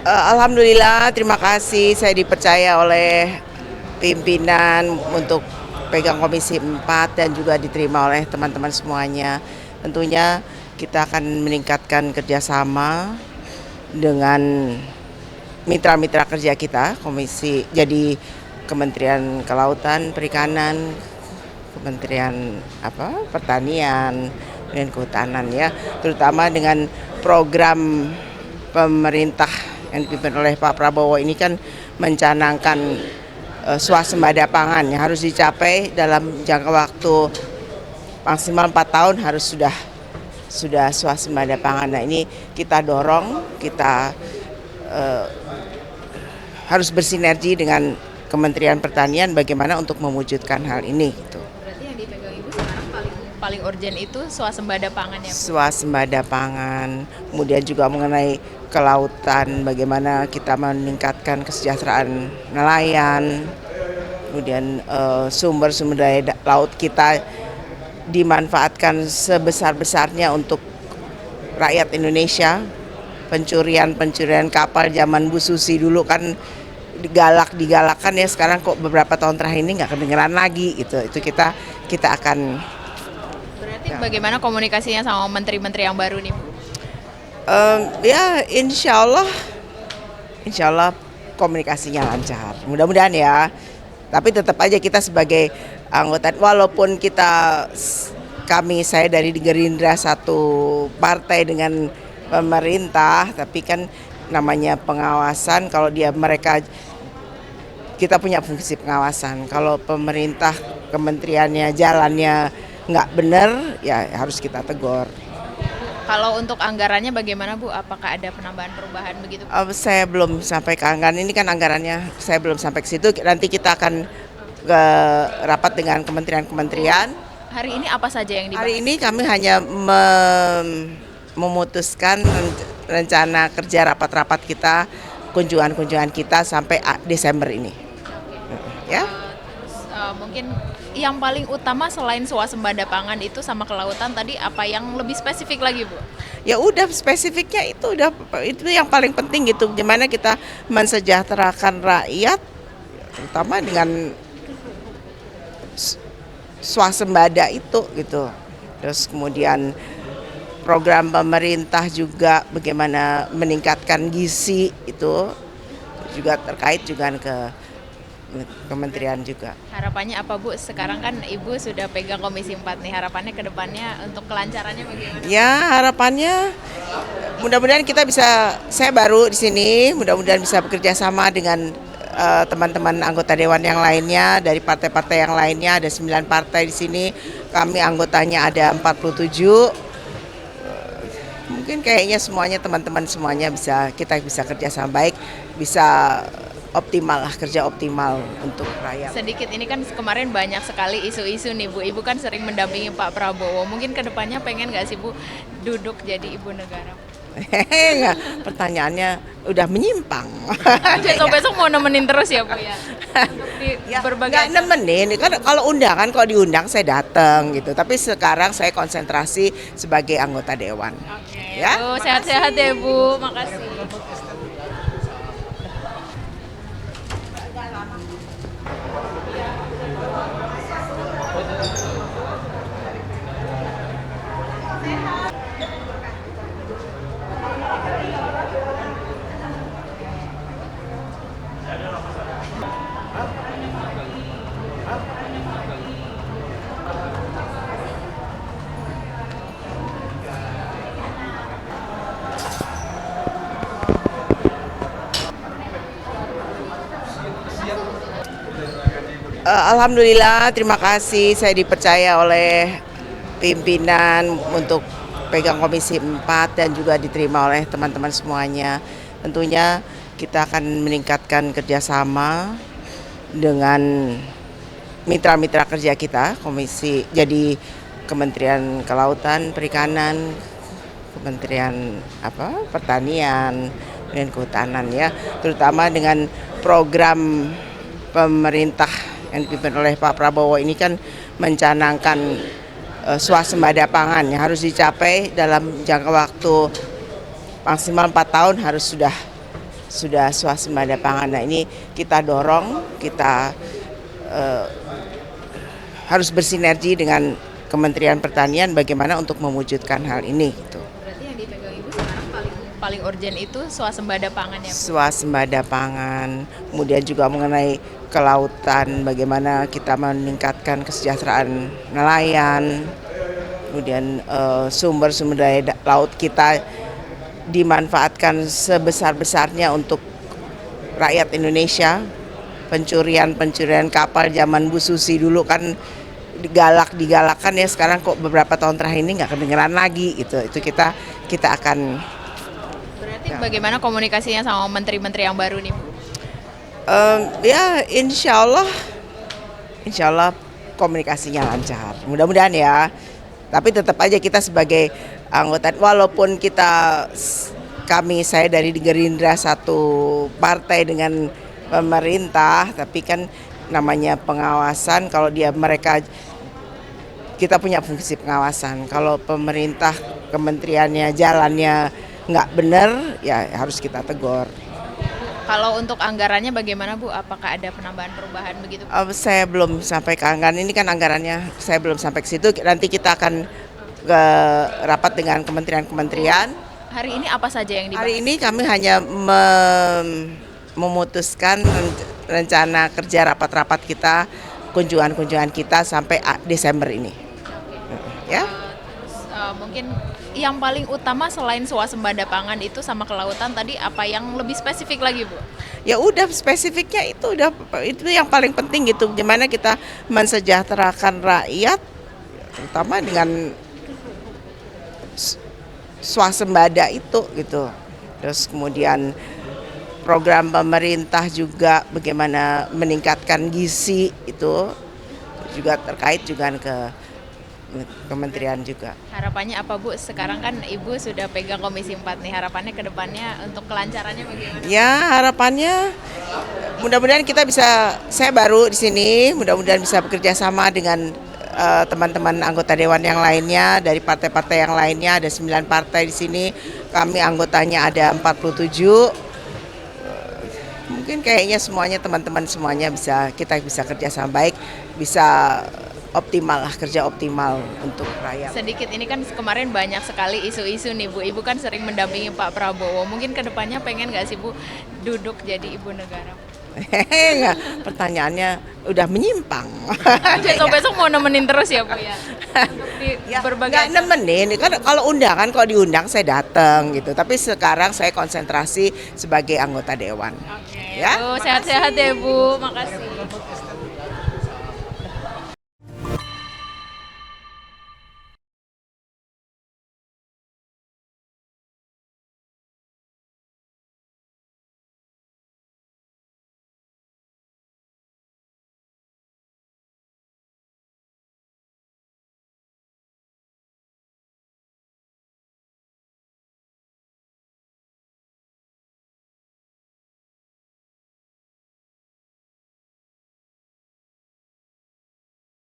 Alhamdulillah, terima kasih saya dipercaya oleh pimpinan untuk pegang Komisi 4 dan juga diterima oleh teman-teman semuanya. Tentunya kita akan meningkatkan kerjasama dengan mitra-mitra kerja kita, jadi Kementerian Kelautan, Perikanan, Kementerian Pertanian, dan Kehutanan ya, terutama dengan program pemerintah yang dipimpin oleh Pak Prabowo ini kan mencanangkan swasembada pangan yang harus dicapai dalam jangka waktu maksimal 4 tahun harus sudah swasembada pangan. Nah ini kita dorong, kita eh, harus bersinergi dengan Kementerian Pertanian bagaimana untuk mewujudkan hal ini gitu. Berarti yang dipegang Ibu sekarang paling urgent itu swasembada pangan ya, Bu? Swasembada pangan, kemudian juga mengenai kelautan, bagaimana kita meningkatkan kesejahteraan nelayan, kemudian sumber-sumber daya laut kita dimanfaatkan sebesar-besarnya untuk rakyat Indonesia. Pencurian kapal zaman Bu Susi dulu kan digalakkan ya, sekarang kok beberapa tahun terakhir ini nggak kedengeran lagi gitu. Itu kita akan Berarti bagaimana komunikasinya sama menteri-menteri yang baru nih, Bu? ya insya Allah komunikasinya lancar. Mudah-mudahan ya. Tapi tetap aja kita sebagai anggota, walaupun saya dari Gerindra satu partai dengan pemerintah, tapi kan namanya pengawasan. Kalau mereka kita punya fungsi pengawasan. Kalau pemerintah kementeriannya jalannya nggak benar, ya harus kita tegur. Kalau untuk anggarannya bagaimana, Bu? Apakah ada penambahan perubahan begitu? Saya belum sampai ke anggaran, ini kan anggarannya saya belum sampai ke situ. Nanti kita akan ke rapat dengan kementerian-kementerian. Hari ini apa saja yang dibahas? Hari ini kami hanya memutuskan rencana kerja rapat-rapat kita, kunjungan-kunjungan kita sampai Desember ini. Ya. Mungkin yang paling utama selain swasembada pangan itu sama kelautan tadi, apa yang lebih spesifik lagi, Bu? Ya udah, spesifiknya itu yang paling penting gitu. Gimana kita mensejahterakan rakyat, terutama dengan swasembada itu gitu. Terus kemudian program pemerintah juga bagaimana meningkatkan gizi, itu juga terkait juga ke kementerian juga. Harapannya apa, Bu? Sekarang kan Ibu sudah pegang Komisi 4 nih. Harapannya ke depannya untuk kelancarannya bagaimana? Ya harapannya mudah-mudahan saya baru di sini, mudah-mudahan bisa bekerja sama dengan teman-teman anggota dewan yang lainnya dari partai-partai yang lainnya. Ada 9 partai di sini, kami anggotanya ada 47. Mungkin kayaknya teman-teman semuanya kita bisa kerja sama baik, bisa kerja optimal untuk rakyat. Sedikit ini kan kemarin banyak sekali isu-isu nih, Bu. Ibu kan sering mendampingi Pak Prabowo. Mungkin ke depannya pengen nggak sih, Bu, duduk jadi ibu negara? Enggak, pertanyaannya udah menyimpang. Besok-besok mau nemenin terus ya, Bu ya? Untuk di Ya, berbagai nggak nemenin, kan kalau diundang saya datang gitu. Tapi sekarang saya konsentrasi sebagai anggota dewan. Oke, Ya, Bu, sehat-sehat ya, Bu. Makasih. Alhamdulillah, terima kasih saya dipercaya oleh pimpinan untuk pegang Komisi 4 dan juga diterima oleh teman-teman semuanya. Tentunya kita akan meningkatkan kerjasama dengan mitra-mitra kerja kita, jadi Kementerian Kelautan, Perikanan, Kementerian Pertanian, dan Kehutanan ya, terutama dengan program pemerintah yang dipimpin oleh Pak Prabowo ini kan mencanangkan swasembada pangan yang harus dicapai dalam jangka waktu maksimal 4 tahun harus sudah swasembada pangan. Nah ini kita dorong, kita eh, harus bersinergi dengan Kementerian Pertanian bagaimana untuk mewujudkan hal ini. Gitu. Berarti yang dipegang Ibu sekarang paling urgent itu swasembada pangan ya, Bu? Swasembada pangan, kemudian juga mengenai kelautan, bagaimana kita meningkatkan kesejahteraan nelayan, kemudian sumber-sumber daya laut kita dimanfaatkan sebesar-besarnya untuk rakyat Indonesia. Pencurian kapal zaman Bu Susi dulu kan digalakan ya, sekarang kok beberapa tahun terakhir ini nggak kedengeran lagi gitu. Itu kita akan. Berarti bagaimana komunikasinya sama menteri-menteri yang baru nih, Bu? Ya insya Allah komunikasinya lancar. Mudah-mudahan ya. Tapi tetap aja kita sebagai anggota, walaupun saya dari Gerindra satu partai dengan pemerintah, tapi kan namanya pengawasan. Kalau kita punya fungsi pengawasan. Kalau pemerintah kementeriannya jalannya nggak benar, ya harus kita tegur. Kalau untuk anggarannya bagaimana, Bu? Apakah ada penambahan perubahan begitu? Saya belum sampai ke anggaran, ini kan anggarannya saya belum sampai ke situ. Nanti kita akan ke rapat dengan kementerian-kementerian. Hari ini apa saja yang dibahas? Hari ini kami hanya memutuskan rencana kerja rapat-rapat kita, kunjungan-kunjungan kita sampai Desember ini. Ya. Mungkin yang paling utama selain swasembada pangan itu sama kelautan tadi, apa yang lebih spesifik lagi, Bu? Ya udah, spesifiknya itu yang paling penting gitu. Gimana kita mensejahterakan rakyat, terutama dengan swasembada itu gitu. Terus kemudian program pemerintah juga bagaimana meningkatkan gizi, itu juga terkait juga ke kementerian juga. Harapannya apa, Bu? Sekarang kan Ibu sudah pegang Komisi 4 nih. Harapannya ke depannya untuk kelancarannya bagaimana? Ya, harapannya mudah-mudahan saya baru di sini, mudah-mudahan bisa bekerja sama dengan teman-teman anggota dewan yang lainnya dari partai-partai yang lainnya. Ada 9 partai di sini. Kami anggotanya ada 47. Mungkin kayaknya teman-teman semuanya kita bisa kerja sama baik, bisa kerja optimal untuk rakyat. Sedikit, ini kan kemarin banyak sekali isu-isu nih, Bu. Ibu kan sering mendampingi Pak Prabowo. Mungkin kedepannya pengen nggak sih, Bu, duduk jadi ibu negara? Enggak, pertanyaannya udah menyimpang. Besok-besok mau nemenin terus ya, Bu ya? Untuk di berbagai Nggak nemenin, kan kalau diundang saya datang gitu. Tapi sekarang saya konsentrasi sebagai anggota dewan. Oke, Ya, Bu, sehat-sehat ya, Bu. Makasih.